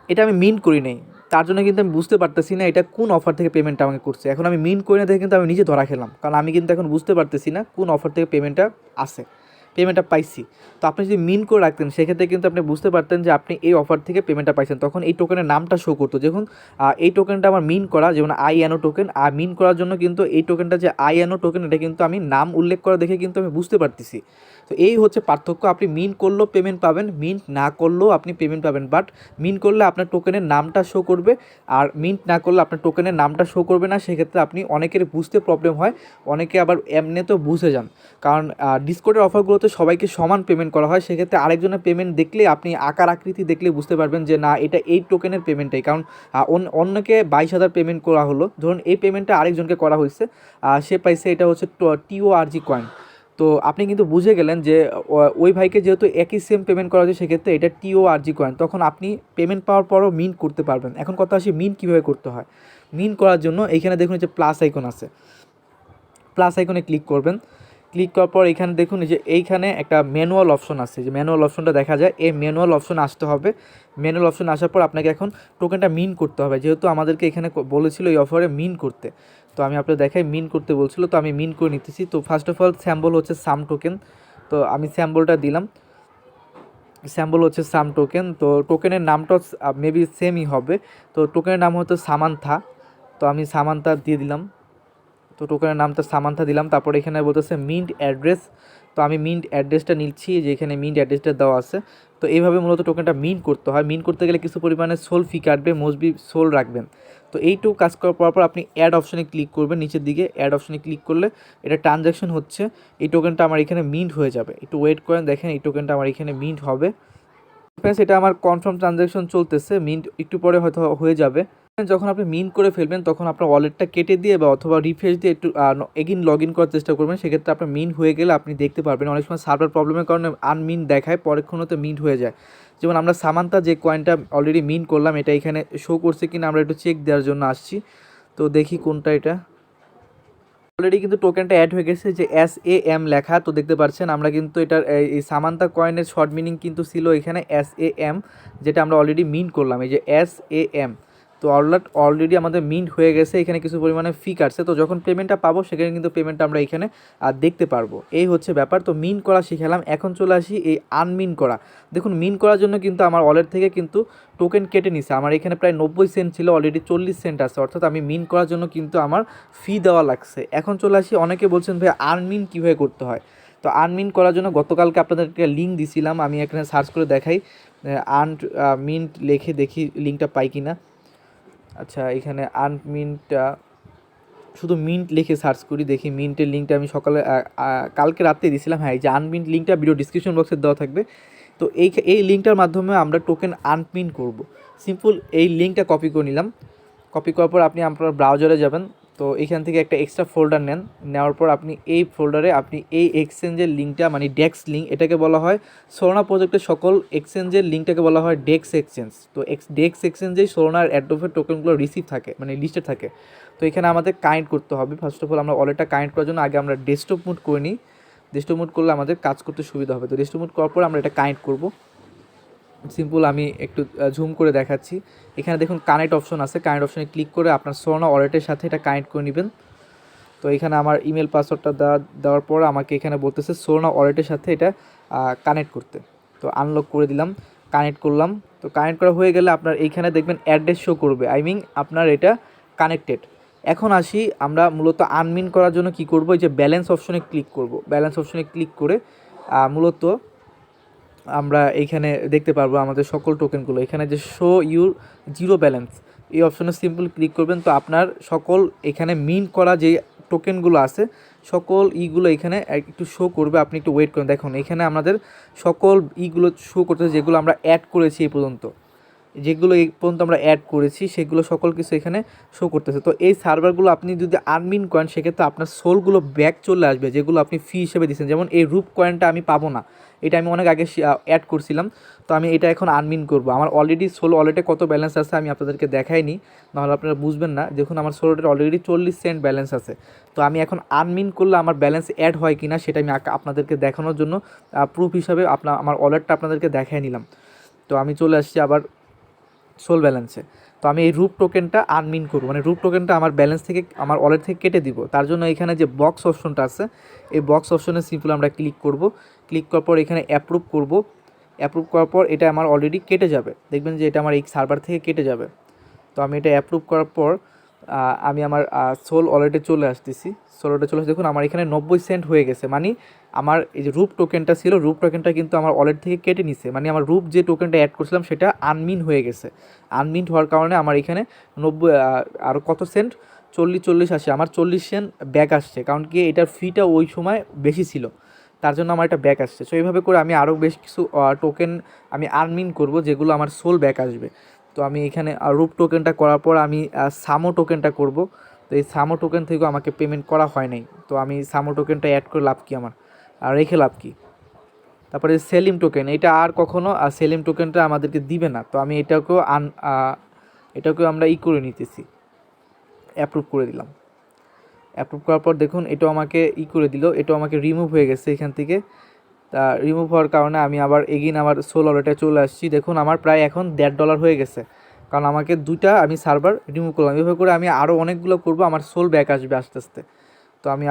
এটা আমি মিন্ট করি নেই, তার জন্য কিন্তু আমি বুঝতে পারতেছি না এটা কোন অফার থেকে পেমেন্টটা আমাকে করছে। এখন আমি মিন্ট করি না দেখে কিন্তু আমি নিজে ধরা খেলাম, কারণ আমি কিন্তু এখন বুঝতে পারতেছি না কোন অফার থেকে পেমেন্টটা আসে, পেমেন্টটা পাইছি। তো আপনি যদি মিন করে রাখতেন, সেক্ষেত্রে কিন্তু আপনি বুঝতে পারতেন যে আপনি এই অফার থেকে পেমেন্টটা পাইছেন। তখন এই টোকেনের নামটা শো করতো। যখন এই টোকেনটা আমার মিন করা, যেমন INO টোকেন, আর মিন করার জন্য কিন্তু এই টোকেনটা যে INO টোকেন, এটা কিন্তু আমি নাম উল্লেখ করা দেখে কিন্তু আমি বুঝতে পারতেছি। তো এই হচ্ছে পার্থক্য। আপনি মিন করলেও পেমেন্ট পাবেন, মিন্ট না করলেও আপনি পেমেন্ট পাবেন। বাট মিন করলে আপনার টোকেনের নামটা শো করবে, আর মিন্ট না করলে আপনার টোকেনের নামটা শো করবে না। সেক্ষেত্রে আপনি অনেকের বুঝতে প্রবলেম হয়, অনেকে আবার এমনিতেও বুঝে যান। কারণ ডিসকর্ডের অফারগুলোতে সবাইকে সমান পেমেন্ট করা হয়। সেক্ষেত্রে আরেকজনের পেমেন্ট দেখলে আপনি আকার আকৃতি দেখলে বুঝতে পারবেন যে না, এটা এই টোকেনের পেমেন্টটাই। কারণ অন্যকে 22,000 পেমেন্ট করা হলো, ধরুন এই পেমেন্টটা আরেকজনকে করা হয়েছে, সে পাইছে এটা হচ্ছে TORG কয়েন। তো আপনি কিন্তু বুঝে গেলেন যে ওই ভাইকে যেহেতু একই সেম পেমেন্ট করা হয়েছে, সেক্ষেত্রে এটা TORG কয়েন। তখন আপনি পেমেন্ট পাওয়ার পরও মিন করতে পারবেন। এখন কথা আসি মিন কীভাবে করতে হয়। মিন করার জন্য এইখানে দেখুন যে প্লাস আইকন আছে, প্লাস আইকনে ক্লিক করবেন। ক্লিক করার পর এখানে দেখুন যে এইখানে একটা ম্যানুয়াল অপশন আছে, যে ম্যানুয়াল অপশনটা দেখা যায়, এই ম্যানুয়াল অপশন আসতে হবে। ম্যানুয়াল অপশন আসার পর আপনাকে এখন টোকেনটা মিন করতে হবে, যেহেতু আমাদেরকে এখানে বলেছিল এই অফারে মিন করতে। তো আমি আপনাদের দেখাই মিন করতে বলছিল, তো আমি মিন করে নিতেছি। তো ফার্স্ট অফ অল স্যাম্বল হচ্ছে সাম টোকেন, তো আমি স্যাম্বলটা দিলাম। স্যাম্বল হচ্ছে সাম টোকেন। তো টোকেনের নামটা মেবি সেমই হবে। তো টোকেনের নাম হচ্ছে সামান্থা, তো আমি সামান্থা দিয়ে দিলাম। তো টোকেনের নামটা সামান্থা দিলাম। তারপর এখানে বলতেছে মিন্ট অ্যাড্রেস, তো আমি মিন্ট অ্যাড্রেসটা নিচ্ছি, যে এখানে মিন্ট অ্যাড্রেসটা দেওয়া আছে। তো এইভাবে মূলত টোকেনটা মিন্ট করতে হয়। মিন্ট করতে গেলে কিছু পরিমাণে সোল ফি কাটবে, মোস্টবি সোল রাখবেন। তো এইটুকু কাজ করার পর আপনি অ্যাড অপশনে ক্লিক করবেন, নিচের দিকে অ্যাড অপশনে ক্লিক করলে এটা ট্রানজ্যাকশন হচ্ছে, এই টোকেনটা আমার এখানে মিন্ট হয়ে যাবে। একটু ওয়েট করেন, দেখেন এই টোকেনটা আমার এখানে মিন্ট হবে। ফ্রেন্ডস, এটা আমার কনফার্ম ট্রানজ্যাকশন চলতেছে, মিন্ট একটু পরে হয়তো হয়ে যাবে। যখন আপনি মিন করে ফেলবেন তখন আপনার ওয়ালেটটা কেটে দিয়ে বা অথবা রিফ্রেশ দিয়ে একটু এগেইন লগ ইন করার চেষ্টা করবেন। সেক্ষেত্রে আপনার মিন হয়ে গেলে আপনি দেখতে পারবেন। অনেক সময় সার্ভার প্রবলেমের কারণে আনমিন দেখায়, পরেক্ষণতে মিন্ট হয়ে যায়। যেমন আমরা সামান্তা যে কয়েনটা অলরেডি মিন করলাম, এটা এখানে শো করছে কিনা আমরা একটু চেক দেওয়ার জন্য আসছি। তো দেখি কোনটা এটা। অলরেডি কিন্তু টোকেনটা অ্যাড হয়ে গেছে, যে SAM লেখা। তো দেখতে পাচ্ছেন আমরা কিন্তু এটার এই সামান্তা কয়েনের শর্ট মিনিং কিন্তু ছিল এখানে SAM, যেটা আমরা অলরেডি মিন করলাম, এই যে SAM। তো অলরেডি আমাদের মিন্ট হয়ে গেছে, এখানে কিছু পরিমাণে ফি কাটছে। তো যখন পেমেন্টটা পাবো সেখানে কিন্তু পেমেন্টটা আমরা এখানে দেখতে পারবো। এই হচ্ছে ব্যাপার। তো মিন করা শিখালাম, এখন চলে আসি এই আনমিন করা। দেখুন মিন করার জন্য কিন্তু আমার ওয়ালেট থেকে কিন্তু টোকেন কেটে নিছে। আমার এখানে প্রায় 90 সেন্ট ছিল, অলরেডি 40 সেন্ট আছে, অর্থাৎ আমি মিন করার জন্য কিন্তু আমার ফি দেওয়া লাগছে। এখন চলে আসি, অনেকে বলছেন ভাই আনমিন কীভাবে করতে হয়। তো আনমিন করার জন্য গতকালকে আপনাদেরকে লিঙ্ক দিছিলাম, আমি এখানে সার্চ করে দেখাই, মিন্ট লিখে দেখি লিঙ্কটা পাই কিনা। আচ্ছা, এখানে আনমিনটা শুধু মিন্ট লিখে সার্চ করি, দেখি মিন্টের লিঙ্কটা আমি কালকে রাত্রে দিয়েছিলাম। হ্যাঁ, এই যে আনমিন্ট লিঙ্কটা ভিডিও ডিসক্রিপশন বক্সে দেওয়া থাকবে। তো এই লিঙ্কটার মাধ্যমে আমরা টোকেন আনমিন্ট করব। সিম্পল এই লিঙ্কটা কপি করে নিলাম। কপি করার পর আপনি আপনার ব্রাউজারে যাবেন। তো এখান থেকে একটা এক্সট্রা ফোল্ডার নেওয়ার পর আপনি এই ফোল্ডারে আপনি এই এক্সচেঞ্জের লিঙ্কটা, মানে ডেক্স লিঙ্ক, এটাকে বলা হয় সোলনা প্রজেক্টের সকল এক্সচেঞ্জের লিঙ্কটাকে বলা হয় ডেক্স এক্সচেঞ্জ। তো ডেক্স এক্সচেঞ্জেই সোলনার অ্যাডোফের টোকেনগুলো রিসিভ থাকে, মানে লিস্টে থাকে। তো এখানে আমাদের কানেক্ট করতে হবে। ফার্স্ট অফ অল আমরা ওয়ালেটটা কানেক্ট করার জন্য আগে আমরা ডেস্কটপ মোড করে নিই। ডেস্কটপ মোড করলে আমাদের কাজ করতে সুবিধা হবে। তো ডেস্কটপ মোড করার পর আমরা এটা কানেক্ট করব। সিম্পল আমি একটু জুম করে দেখাচ্ছি। এখানে দেখুন কানেক্ট অপশন আছে, কানেক্ট অপশনে ক্লিক করে আপনার সোলনা ওয়ালেটের সাথে এটা কানেক্ট করে নেবেন। তো এখানে আমার ইমেল পাসওয়ার্ডটা দেওয়ার পর আমাকে এখানে বলতেছে সোলনা ওয়ালেটের সাথে এটা কানেক্ট করতে। তো আনলক করে দিলাম, কানেক্ট করলাম। তো কানেক্ট করা হয়ে গেলে আপনার এইখানে দেখবেন অ্যাড্রেস শো করবে, আপনার এটা কানেক্টেড। এখন আসি, আমরা মূলত আনমিন করার জন্য কি করব, এই যে ব্যালেন্স অপশনে ক্লিক করব। ব্যালেন্স অপশনে ক্লিক করে মূলত আমরা এইখানে দেখতে পারবো আমাদের সকল টোকেনগুলো। এখানে যে শো ইউর জিরো ব্যালেন্স, এই অপশনে সিম্পল ক্লিক করবেন। তো আপনার সকল এখানে মিন করা যে টোকেনগুলো আছে সকল ইগুলো এখানে একটু শো করবে। আপনি একটু ওয়েট করেন। দেখুন এখানে আমাদের সকল ইগুলো শো করতেছে, যেগুলো আমরা অ্যাড করেছি এই পর্যন্ত, যেগুলো এই পর্যন্ত আমরা অ্যাড করেছি সেগুলো সকল কিছু এখানে শো করতেছে। তো এই সার্ভারগুলো আপনি যদি আনমিন করেন সেক্ষেত্রে আপনার সোলগুলো ব্যাক চলে আসবে, যেগুলো আপনি ফি হিসেবে দিচ্ছেন। যেমন এই রূপ কয়েনটা আমি পাবো না, এটা আমি অনেক আগে অ্যাড করছিলাম। তো আমি এটা এখন আনমিন করব। আমার অলরেডি সোল ওয়ালেটে কত ব্যালেন্স আছে আমি আপনাদেরকে দেখাইনি, নাহলে আপনারা বুঝবেন না। দেখুন আমার সোল ওয়ালেটে অলরেডি 40 সেন্ট ব্যালেন্স আছে। তো আমি এখন আনমিন করলে আমার ব্যালেন্স অ্যাড হয় কি না সেটা আমি আপনাদেরকে দেখানোর জন্য প্রুফ হিসাবে আমার ওয়ালেটটা আপনাদেরকে দেখাই নিলাম। তো আমি চলে আসছি আবার সোল ব্যালেন্সে। তো আমি এই রূপ টোকেনটা আনমিন করব, মানে রূপ টোকেনটা আমার ব্যালেন্স থেকে আমার ওয়ালেট থেকে কেটে দিব। তার জন্য এখানে যে বক্স অপশনটা আছে, এই বক্স অপশনে সিম্পল আমরা ক্লিক করব। ক্লিক করার পর এখানে অ্যাপ্রুভ করব। অ্যাপ্রুভ করার পর এটা আমার অলরেডি কেটে যাবে, দেখবেন যে এটা আমার এই সার্ভার থেকে কেটে যাবে। তো আমি এটা অ্যাপ্রুভ করার পর আমি আমার সোল ওয়ালেটে চলে আসতেছি। সোল ওয়ালেটে চলে আসতে দেখুন আমার এখানে 90 সেন্ট হয়ে গেছে। মানে আমার এই যে রূপ টোকেনটা ছিল, রূপ টোকেনটা কিন্তু আমার ওয়ালেট থেকে কেটে নিছে। মানে আমার রূপ যে টোকেনটা অ্যাড করছিলাম সেটা আনমিন হয়ে গেছে। আনমিন হওয়ার কারণে আমার এখানে 90 আর কত সেন্ট, 40 আসে, আমার 40 সেন্ট ব্যাক আসছে। কারণ কি এটার ফিটা ওই সময় বেশি ছিল, তার জন্য আমার এটা ব্যাক আসছে। সো এইভাবে করে আমি আরও বেশ কিছু টোকেন আমি আনমিন করব, যেগুলো আমার সোল ব্যাক আসবে। তো আমি এখানে রূপ টোকেনটা করার পর আমি সামো টোকেনটা করব। তো এই সামো টোকেন থেকেও আমাকে পেমেন্ট করা হয় নাই। তো আমি সামো টোকেনটা অ্যাড করে লাভ কি আমার, আর রেখে লাভ কি। তারপরে সেলিম টোকেন, এটা আর কখনো সেলিম টোকেনটা আমাদেরকে দিবে না। তো আমি এটাকেও আমরা করে নিতেছি, অ্যাপ্রুভ করে দিলাম। অ্যাপ্রুভ করার পর দেখুন এটাও আমাকে করে দিল, এটাও আমাকে রিমুভ হয়ে গেছে এখান থেকে। তা রিমুভ হওয়ার কারণে আমি আবার এগিন আমার সোল ওয়ালেটে চলে আসছি। দেখুন আমার প্রায় এখন $1.5 হয়ে গেছে, কারণ আমাকে দুইটা আমি সার্ভার রিমুভ করলাম। এভাবে করে আমি আরও অনেকগুলো করব, আমার সোল ব্যাক আসবে আস্তে আস্তে। তো আমি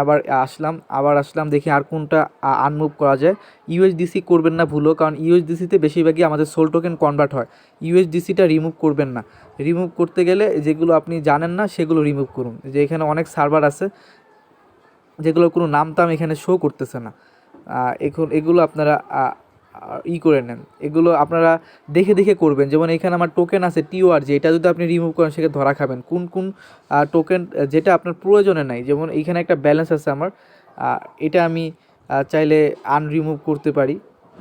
আসলাম দেখি আর কোনটা আনমুভ করা যায়। ইউএসডিসি করবেন না ভুলো, কারণ ইউএসডিসিতে বেশিরভাগই আমাদের সোল টোকেন কনভার্ট হয়। ইউএসডিসিটা রিমুভ করবেন না। রিমুভ করতে গেলে যেগুলো আপনি জানেন না সেগুলো রিমুভ করুন। যে এখানে অনেক সার্ভার আছে যেগুলোর কোনো নাম এখানে শো করতেছে না। এখন এগুলো আপনারা করে নেন, এগুলো আপনারা দেখে দেখে করবেন। যেমন এখানে আমার টোকেন আছে TORG, এটা যদি আপনি রিমুভ করেন সেক্ষেত্রে ধরা খাবেন। কোন টোকেন যেটা আপনার প্রয়োজনে নাই, যেমন এইখানে একটা ব্যালেন্স আছে আমার, এটা আমি চাইলে আনরিমুভ করতে পারি।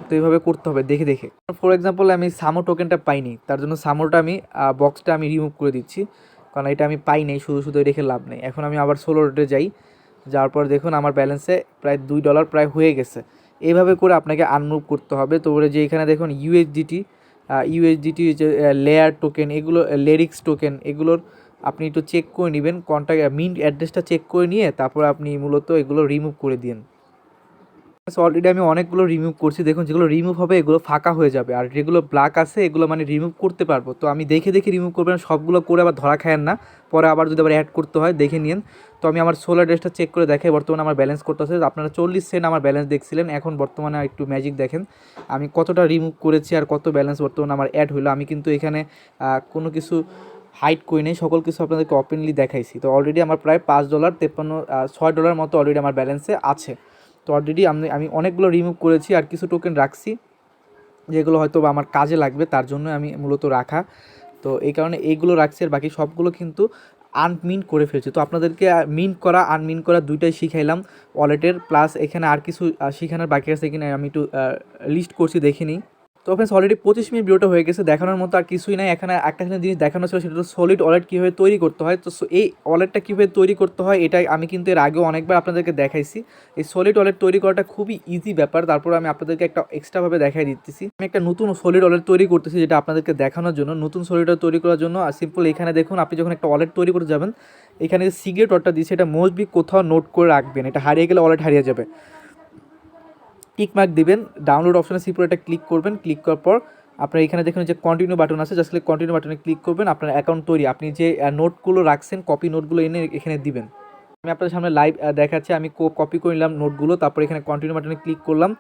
তো এইভাবে করতে হবে দেখে দেখে। ফর এক্সাম্পল আমি সামো টোকেনটা পাইনি, তার জন্য সামোটা আমি বক্সটা আমি রিমুভ করে দিচ্ছি। কারণ এটা আমি পাই নাই, শুধু শুধু রেখে লাভ নেই। এখন আমি আবার সোলো ওয়ালেটে যাই, যাওয়ার পর দেখুন আমার ব্যালেন্সে প্রায় $2 প্রায় হয়ে গেছে। এইভাবে করে আপনাকে আনমুভ করতে হবে। তো বলে যে এখানে দেখুন ইউএসডিটি যে লেয়ার টোকেন, এগুলো লেরিক্স টোকেন, এগুলোর আপনি একটু চেক করে নেবেন, কন্ট্যাক্ট মিন্ট অ্যাড্রেসটা চেক করে নিয়ে তারপর আপনি মূলত এগুলো রিমুভ করে দিন। অলরেডি আমি অনেকগুলো রিমুভ করছি, দেখুন যেগুলো রিমুভ হবে এগুলো ফাঁকা হয়ে যাবে, আর যেগুলো ব্ল্যাক আছে এগুলো মানে রিমুভ করতে পারবো। তো আমি দেখে দেখে রিমুভ করবেন, সবগুলো করে আবার ধরা খায়েন না, পরে আবার যদি আবার অ্যাড করতে হয় দেখে নিন। তো আমি আমার সোলার ড্রেসটা চেক করে দেখাই, বর্তমানে আমার ব্যালেন্স করতেছে। আপনারা 40 সেন্ট আমার ব্যালেন্স দেখছিলেন, এখন বর্তমানে একটু ম্যাজিক দেখেন আমি কতটা রিমুভ করেছি আর কত ব্যালেন্স বর্তমানে আমার অ্যাড হলো। আমি কিন্তু এখানে কোনো কিছু হাইড করি নেই, সকল কিছু আপনাদেরকে ওপেনলি দেখাইছি। তো অলরেডি আমার প্রায় $6 মতো অলরেডি আমার ব্যালেন্সে আছে। তো অলরেডি আমি অনেকগুলো রিমুভ করেছি আর কিছু টোকেন রাখছি যেগুলো হয়তো বা আমার কাজে লাগবে, তার জন্য আমি মূলত রাখা। তো এই কারণে এইগুলো রাখছি, আর বাকি সবগুলো কিন্তু আনমিন্ট করে ফেলছি। তো আপনাদেরকে মিন্ট করা আনমিন্ট করা দুইটাই শিখাইলাম ওয়ালেটের, প্লাস এখানে আর কিছু শিখানোর বাকি আছে কিনা আমি একটু লিস্ট করছি, দেখে নিই। তো ফ্রেন্ডস অলরেডি 25 মিনিট ভিডিওটা হয়ে গেছে, দেখানোর মতো আর কিছুই নাই। এখানে একটা জিনিস দেখানো ছিল, সেটা হলো সলিড ওয়ালেট কীভাবে তৈরি করতে হয়। তো এই ওয়ালেটটা কীভাবে তৈরি করতে হয় এটা আমি কিন্তু এর আগেও অনেকবার আপনাদেরকে দেখাইছি। এই সলিড ওয়ালেট তৈরি করাটা খুবই ইজি ব্যাপার, তারপর আমি আপনাদেরকে একটা এক্সট্রাভাবে দেখাই দিতেছি। আমি একটা নতুন সলিড ওয়ালেট তৈরি করতেছি, যেটা আপনাদেরকে দেখানোর জন্য। নতুন সলিড ওয়ালেট তৈরি করার জন্য সিম্পল এখানে দেখুন, আপনি যখন একটা ওয়ালেট তৈরি করতে যাবেন, এখানে যে সিক্রেট ওয়ার্ডটা দিয়েছে এটা মোস্ট বি কোথাও নোট করে রাখবেন, এটা হারিয়ে গেলে ওয়ালেট হারিয়ে যাবে। টিক মার্ক দিবেন, ডাউনলোড অপশনে সিম্পল এটা ক্লিক করবেন, ক্লিক করার পর আপনার এখানে দেখুন যে কন্টিনিউ বাটন আছে, জাস্ট কন্টিনিউ বাটনে ক্লিক করবেন। আপনার অ্যাকাউন্ট তৈরি, আপনি যে নোটগুলো রাখছেন কপি নোটগুলো এনে এখানে দিবেন। আমি আপনাদের সামনে লাইভ দেখাচ্ছি, আমি কপি করে নিলাম নোটগুলো, তারপর এখানে কন্টিনিউ বাটনে ক্লিক করলাম।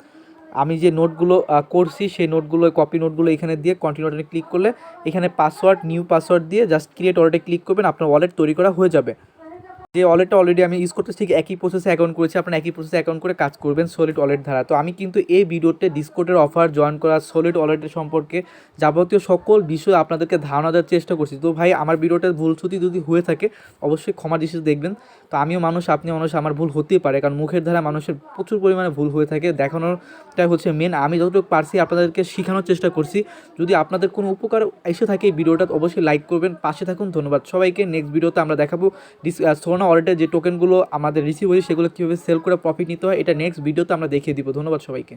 আমি যে নোটগুলো করছি সেই নোটগুলো, কপি নোটগুলো এখানে দিয়ে কন্টিনিউ বাটনে ক্লিক করলে এখানে পাসওয়ার্ড, নিউ পাসওয়ার্ড দিয়ে জাস্ট ক্রিয়েট ওয়ালেটে ক্লিক করবেন, আপনার ওয়ালেট তৈরি করা হয়ে যাবে। যে ওয়ালেটটা অলরেডি আমি ইউজ করতেছি ঠিক একই প্রসেসে অ্যাকাউন্ট করেছি, আপনারা একই প্রসেসে অ্যাকাউন্ট করে কাজ করবেন সলিড ওয়ালেট দ্বারা। তো আমি কিন্তু এই ভিডিওতে ডিসকর্ডের অফার জয়েন করা, সলিড ওয়ালেটের সম্পর্কে যাবতীয় সকল বিষয় আপনাদেরকে ধারণা দেওয়ার চেষ্টা করছি। তো ভাই আমার ভিডিওটা ভুল ত্রুটি যদি হয়ে থাকে অবশ্যই ক্ষমা দৃষ্টিতে দেখবেন। তো আমিও মানুষ, আপনিও মানুষ, আমার ভুল হতেই পারে, কারণ মুখের দ্বারা মানুষের প্রচুর পরিমাণে ভুল হয়ে থাকে, দেখানোরটাই হচ্ছে মেন। আমি যতটুকু পারছি আপনাদেরকে শেখানোর চেষ্টা করছি। যদি আপনাদের কোনো উপকার এসে থাকে এই ভিডিওটা অবশ্যই লাইক করবেন, পাশে থাকুন। ধন্যবাদ সবাইকে। নেক্সট ভিডিওতে আমরা দেখাবো সোনা ওয়ালেটের যে টোকেনগুলো আমাদের রিসিভ হয়েছে সেগুলো কীভাবে সেল করে প্রফিট নিতে হয়, এটা নেক্সট ভিডিওতে আমরা দেখিয়ে দিব। ধন্যবাদ সবাইকে।